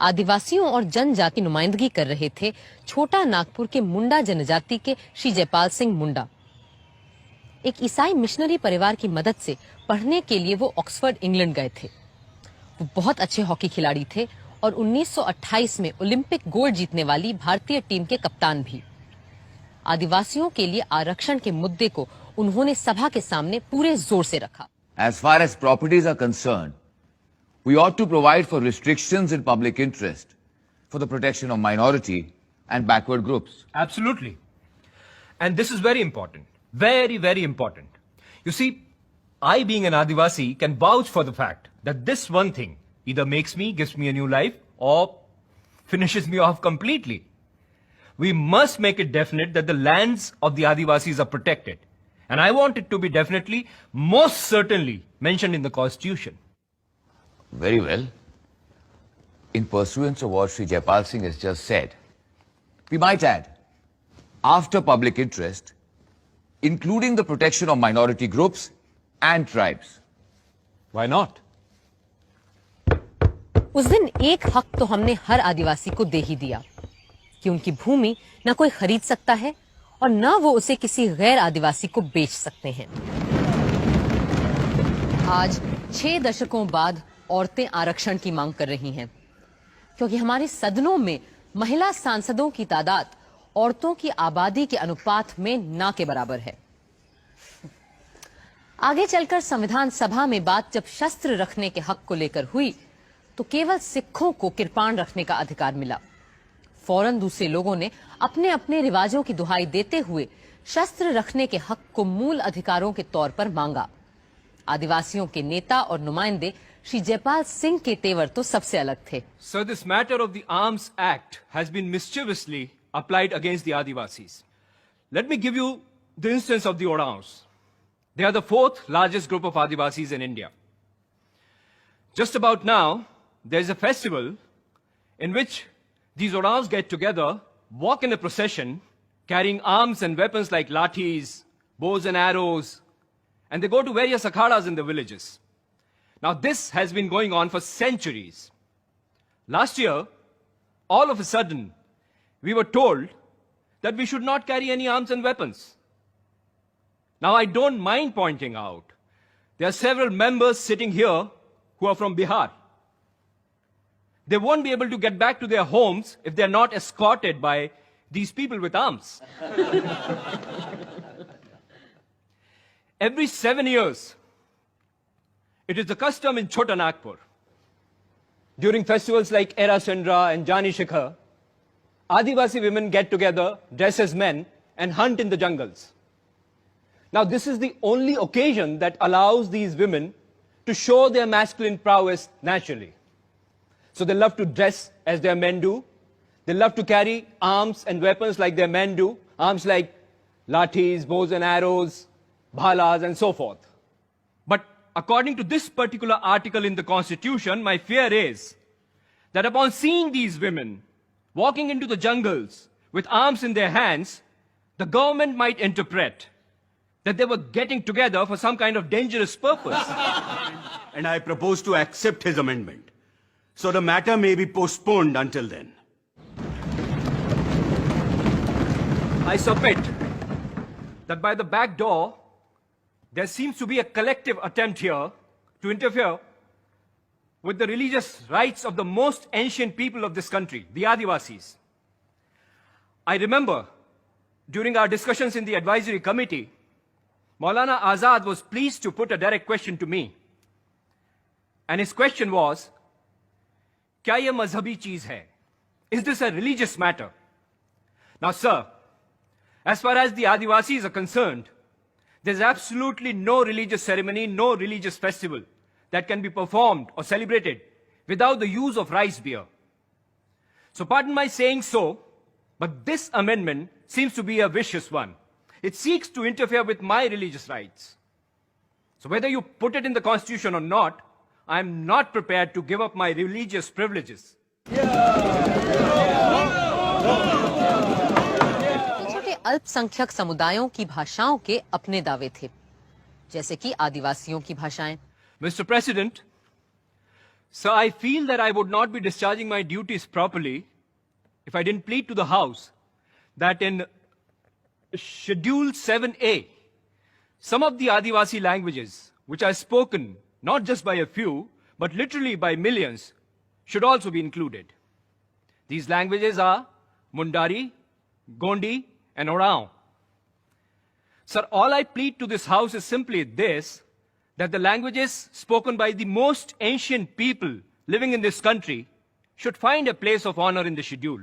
आदिवासियों और जनजाति नुमाइंदगी कर रहे थे छोटा नागपुर के मुंडा जनजाति के श्री जयपाल सिंह मुंडा। एक ईसाई मिशनरी परिवार की मदद से पढ़ने के लिए वो ऑक्सफोर्ड इंग्लैंड गए थे। वो बहुत अच्छे हॉकी खिलाड़ी थे और 1928 में ओलंपिक गोल्ड जीतने वाली भारतीय टीम के कप्तान भी। आदिवासियों के लिए आरक्षण के मुद्दे को उन्होंने सभा के सामने पूरे जोर से रखा। As far as properties are concerned, we ought to provide for restrictions in public interest for the protection of minority and backward groups. Absolutely. And this is very important. Very, very important. You see, I being an Adivasi can vouch for the fact that this one thing either makes me, gives me a new life or finishes me off completely. We must make it definite that the lands of the Adivasis are protected. And I want it to be definitely, most certainly mentioned in the Constitution. Very well. In pursuance of what Sri Jayapal Singh has just said, we might add, after public interest, including the protection of minority groups and tribes. Why not? उस दिन एक हक तो हमने हर आदिवासी को दे ही दिया कि उनकी भूमि न कोई खरीद सकता है और न वो उसे किसी गैर आदिवासी को बेच सकते हैं। आज 6 दशकों बाद औरतें आरक्षण की मांग कर रही हैं, क्योंकि हमारे सदनों में महिला सांसदों की तादाद औरतों की आबादी के अनुपात में ना के बराबर है। आगे चलकर संविधान सभा में बात जब शस्त्र रखने के हक को लेकर हुई तो केवल सिखों को किरपाण रखने का अधिकार मिला। फौरन दूसरे लोगों ने अपने अपने रिवाजों की दुहाई देते हुए शस्त्र रखने के हक को मूल अधिकारों के तौर पर मांगा। आदिवासियों के नेता और नुमाइंदे श्री जयपाल सिंह के तेवर तो सबसे अलग थे। Sir, this matter of the Arms Act has been mischievously applied against the Adivasis. Let me give you the instance of the Oraons. They are the 4th largest group of Adivasis in India. Just about now, there is a festival in which these Oraons get together, walk in a procession, carrying arms and weapons like lathis, bows and arrows, and they go to various akhadas in the villages. Now, this has been going on for centuries. Last year, all of a sudden, we were told that we should not carry any arms and weapons. Now, I don't mind pointing out, there are several members sitting here who are from Bihar. They won't be able to get back to their homes if they're not escorted by these people with arms. Every 7 years, it is the custom in Chota Nagpur, during festivals like Era Sandra and Jani Shikhar, Adivasi women get together, dress as men, and hunt in the jungles. Now, this is the only occasion that allows these women to show their masculine prowess naturally. So they love to dress as their men do. They love to carry arms and weapons like their men do. Arms like lathis, bows and arrows, bhalas, and so forth. But according to this particular article in the Constitution, my fear is that upon seeing these women walking into the jungles with arms in their hands, the government might interpret that they were getting together for some kind of dangerous purpose. And I propose to accept his amendment. So the matter may be postponed until then. I submit that by the back door, there seems to be a collective attempt here to interfere with the religious rights of the most ancient people of this country, the Adivasis. I remember during our discussions in the advisory committee, Maulana Azad was pleased to put a direct question to me. And his question was, क्या ये मजहबी चीज है? Is this a religious matter? Now, sir, as far as the Adivasis are concerned, there's absolutely no religious ceremony, no religious festival that can be performed or celebrated without the use of rice beer. So pardon my saying so, but this amendment seems to be a vicious one. It seeks to interfere with my religious rights. So whether you put it in the Constitution or not, I am not prepared to give up my religious privileges. छोटे अल्पसंख्यक समुदायों की भाषाओं के अपने दावे थे, जैसे कि आदिवासियों की भाषाएं। Mr. President, So I feel that I would not be discharging my duties properly if I didn't plead to the House that in Schedule 7A, some of the Adivasi languages, which are spoken not just by a few, but literally by millions, should also be included. These languages are Mundari, Gondi, and Oraon. Sir, all I plead to this House is simply this, that the languages spoken by the most ancient people living in this country should find a place of honor in the schedule.